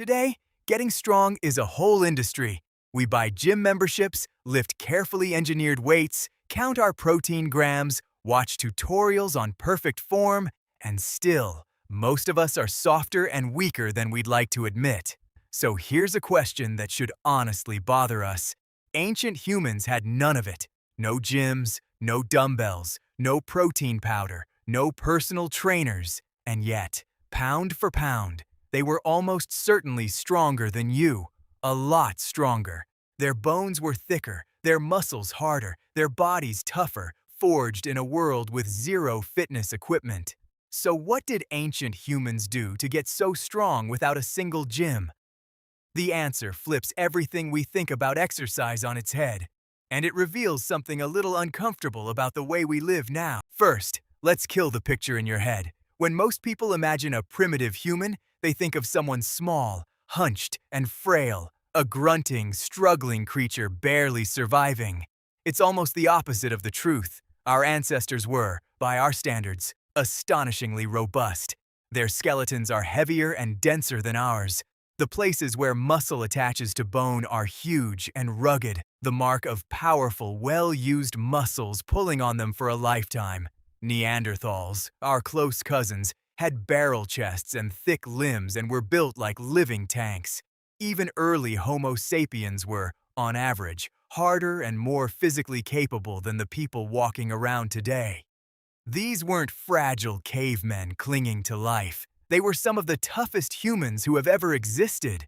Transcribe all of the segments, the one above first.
Today, getting strong is a whole industry. We buy gym memberships, lift carefully engineered weights, count our protein grams, watch tutorials on perfect form, and still, most of us are softer and weaker than we'd like to admit. So here's a question that should honestly bother us. Ancient humans had none of it. No gyms, no dumbbells, no protein powder, no personal trainers, and yet, pound for pound, they were almost certainly stronger than you. A lot stronger. Their bones were thicker, their muscles harder, their bodies tougher, forged in a world with zero fitness equipment. So what did ancient humans do to get so strong without a single gym? The answer flips everything we think about exercise on its head, and it reveals something a little uncomfortable about the way we live now. First, let's kill the picture in your head. When most people imagine a primitive human, they think of someone small, hunched, and frail, a grunting, struggling creature barely surviving. It's almost the opposite of the truth. Our ancestors were, by our standards, astonishingly robust. Their skeletons are heavier and denser than ours. The places where muscle attaches to bone are huge and rugged, the mark of powerful, well-used muscles pulling on them for a lifetime. Neanderthals, our close cousins, had barrel chests and thick limbs and were built like living tanks. Even early Homo sapiens were, on average, harder and more physically capable than the people walking around today. These weren't fragile cavemen clinging to life. They were some of the toughest humans who have ever existed.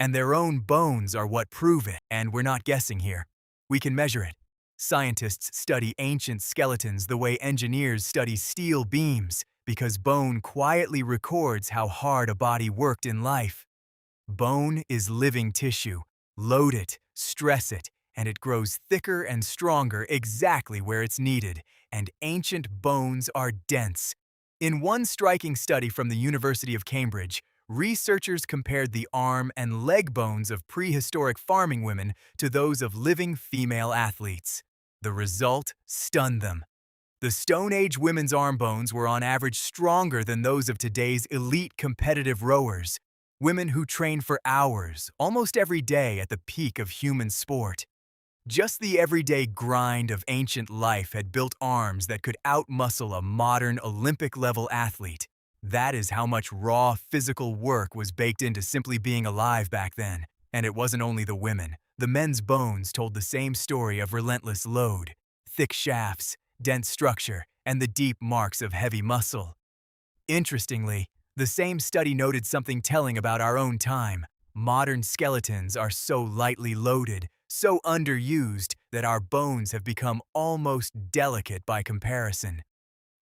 And their own bones are what prove it. And we're not guessing here. We can measure it. Scientists study ancient skeletons the way engineers study steel beams, because bone quietly records how hard a body worked in life. Bone is living tissue. Load it, stress it, and it grows thicker and stronger exactly where it's needed. And ancient bones are dense. In one striking study from the University of Cambridge, researchers compared the arm and leg bones of prehistoric farming women to those of living female athletes. The result stunned them. The Stone Age women's arm bones were on average stronger than those of today's elite competitive rowers, women who train for hours, almost every day at the peak of human sport. Just the everyday grind of ancient life had built arms that could outmuscle a modern Olympic-level athlete. That is how much raw physical work was baked into simply being alive back then. And it wasn't only the women. The men's bones told the same story of relentless load, thick shafts, dense structure, and the deep marks of heavy muscle. Interestingly, the same study noted something telling about our own time. Modern skeletons are so lightly loaded, so underused, that our bones have become almost delicate by comparison.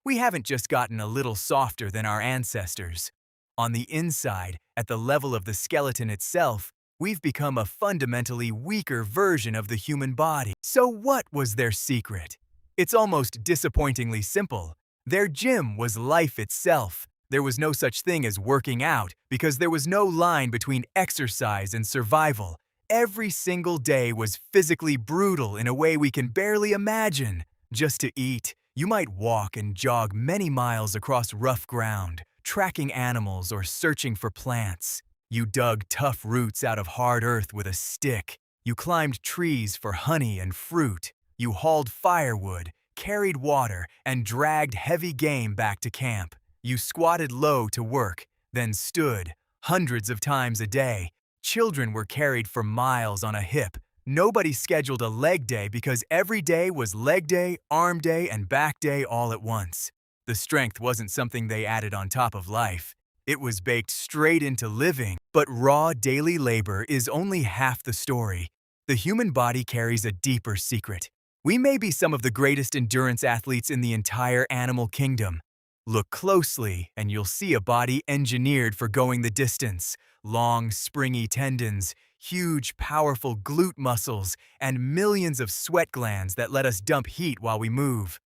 We haven't just gotten a little softer than our ancestors. On the inside, at the level of the skeleton itself, we've become a fundamentally weaker version of the human body. So what was their secret? It's almost disappointingly simple. Their gym was life itself. There was no such thing as working out because there was no line between exercise and survival. Every single day was physically brutal in a way we can barely imagine. Just to eat, you might walk and jog many miles across rough ground, tracking animals or searching for plants. You dug tough roots out of hard earth with a stick. You climbed trees for honey and fruit. You hauled firewood, carried water, and dragged heavy game back to camp. You squatted low to work, then stood, hundreds of times a day. Children were carried for miles on a hip. Nobody scheduled a leg day because every day was leg day, arm day, and back day all at once. The strength wasn't something they added on top of life. It was baked straight into living. But raw daily labor is only half the story. The human body carries a deeper secret. We may be some of the greatest endurance athletes in the entire animal kingdom. Look closely, and you'll see a body engineered for going the distance. Long, springy tendons, huge, powerful glute muscles, and millions of sweat glands that let us dump heat while we move.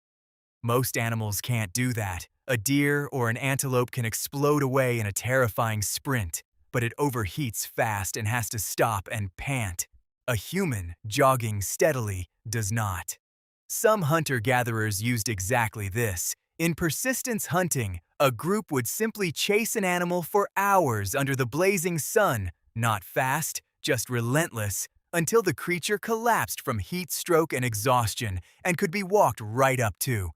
Most animals can't do that. A deer or an antelope can explode away in a terrifying sprint, but it overheats fast and has to stop and pant. A human, jogging steadily, does not. Some hunter-gatherers used exactly this. In persistence hunting, a group would simply chase an animal for hours under the blazing sun, not fast, just relentless, until the creature collapsed from heat stroke and exhaustion and could be walked right up to.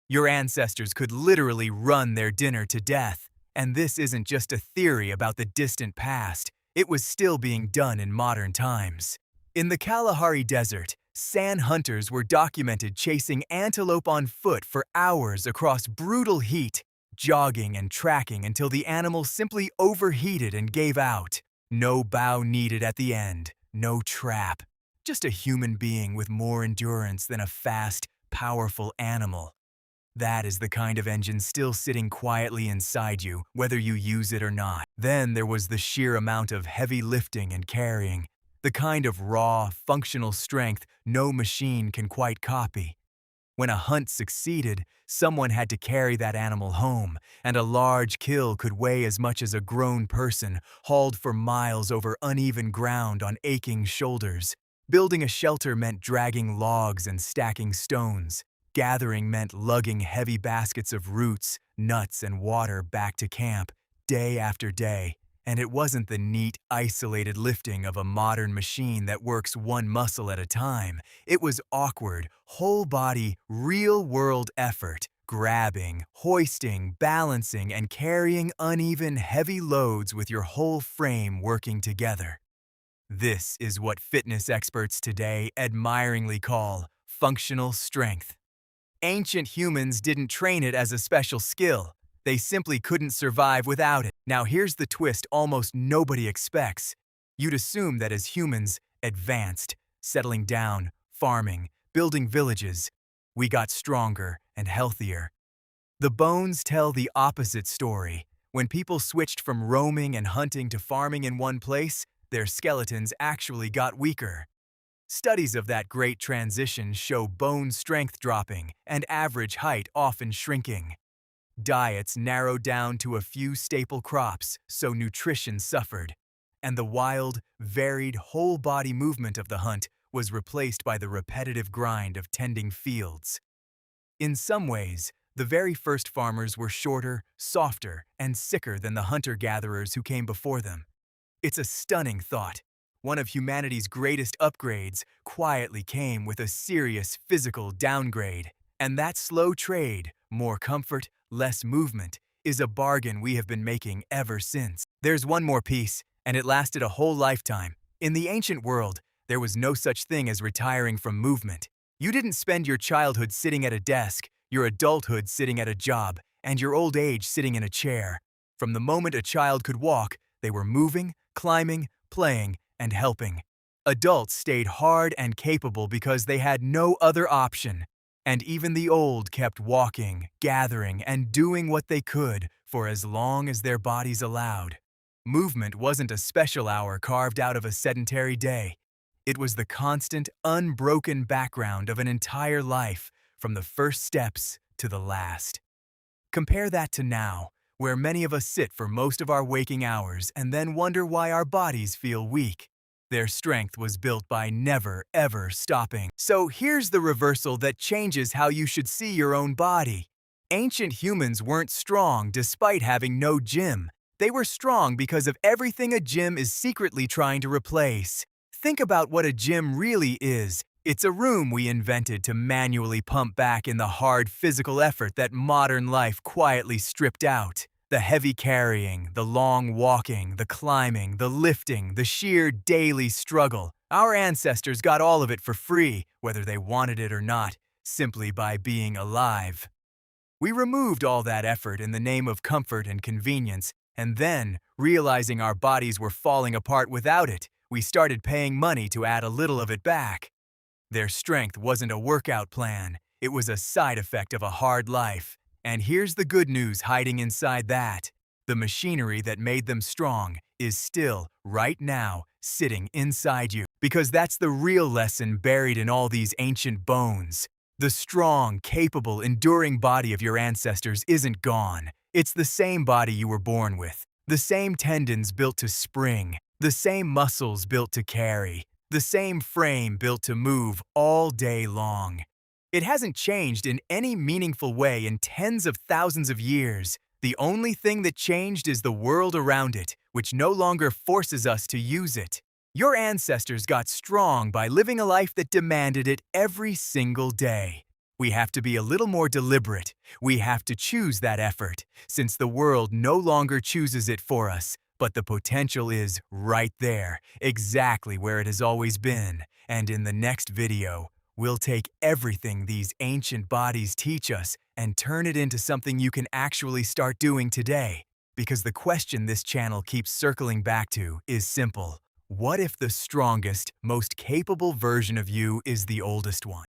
Your ancestors could literally run their dinner to death, and this isn't just a theory about the distant past, it was still being done in modern times. In the Kalahari Desert, sand hunters were documented chasing antelope on foot for hours across brutal heat, jogging and tracking until the animal simply overheated and gave out. No bow needed at the end, no trap, just a human being with more endurance than a fast, powerful animal. That is the kind of engine still sitting quietly inside you, whether you use it or not. Then there was the sheer amount of heavy lifting and carrying, the kind of raw, functional strength no machine can quite copy. When a hunt succeeded, someone had to carry that animal home, and a large kill could weigh as much as a grown person, hauled for miles over uneven ground on aching shoulders. Building a shelter meant dragging logs and stacking stones. Gathering meant lugging heavy baskets of roots, nuts, and water back to camp, day after day. And it wasn't the neat, isolated lifting of a modern machine that works one muscle at a time. It was awkward, whole-body, real-world effort, grabbing, hoisting, balancing, and carrying uneven, heavy loads with your whole frame working together. This is what fitness experts today admiringly call functional strength. Ancient humans didn't train it as a special skill. They simply couldn't survive without it. Now here's the twist almost nobody expects. You'd assume that as humans advanced, settling down, farming, building villages, we got stronger and healthier. The bones tell the opposite story. When people switched from roaming and hunting to farming in one place, their skeletons actually got weaker. Studies of that great transition show bone strength dropping and average height often shrinking. Diets narrowed down to a few staple crops, so nutrition suffered, and the wild, varied, whole-body movement of the hunt was replaced by the repetitive grind of tending fields. In some ways, the very first farmers were shorter, softer, and sicker than the hunter-gatherers who came before them. It's a stunning thought. One of humanity's greatest upgrades quietly came with a serious physical downgrade. And that slow trade, more comfort, less movement, is a bargain we have been making ever since. There's one more piece, and it lasted a whole lifetime. In the ancient world, there was no such thing as retiring from movement. You didn't spend your childhood sitting at a desk, your adulthood sitting at a job, and your old age sitting in a chair. From the moment a child could walk, they were moving, climbing, playing, and helping. Adults stayed hard and capable because they had no other option. And even the old kept walking, gathering, and doing what they could for as long as their bodies allowed. Movement wasn't a special hour carved out of a sedentary day. It was the constant, unbroken background of an entire life, from the first steps to the last. Compare that to now, where many of us sit for most of our waking hours and then wonder why our bodies feel weak. Their strength was built by never, ever stopping. So here's the reversal that changes how you should see your own body. Ancient humans weren't strong despite having no gym. They were strong because of everything a gym is secretly trying to replace. Think about what a gym really is. It's a room we invented to manually pump back in the hard physical effort that modern life quietly stripped out. The heavy carrying, the long walking, the climbing, the lifting, the sheer daily struggle. Our ancestors got all of it for free, whether they wanted it or not, simply by being alive. We removed all that effort in the name of comfort and convenience, and then, realizing our bodies were falling apart without it, we started paying money to add a little of it back. Their strength wasn't a workout plan, it was a side effect of a hard life. And here's the good news hiding inside that. The machinery that made them strong is still, right now, sitting inside you. Because that's the real lesson buried in all these ancient bones. The strong, capable, enduring body of your ancestors isn't gone. It's the same body you were born with. The same tendons built to spring. The same muscles built to carry. The same frame built to move all day long. It hasn't changed in any meaningful way in tens of thousands of years. The only thing that changed is the world around it, which no longer forces us to use it. Your ancestors got strong by living a life that demanded it every single day. We have to be a little more deliberate. We have to choose that effort, since the world no longer chooses it for us. But the potential is right there, exactly where it has always been. And in the next video, we'll take everything these ancient bodies teach us and turn it into something you can actually start doing today. Because the question this channel keeps circling back to is simple. What if the strongest, most capable version of you is the oldest one?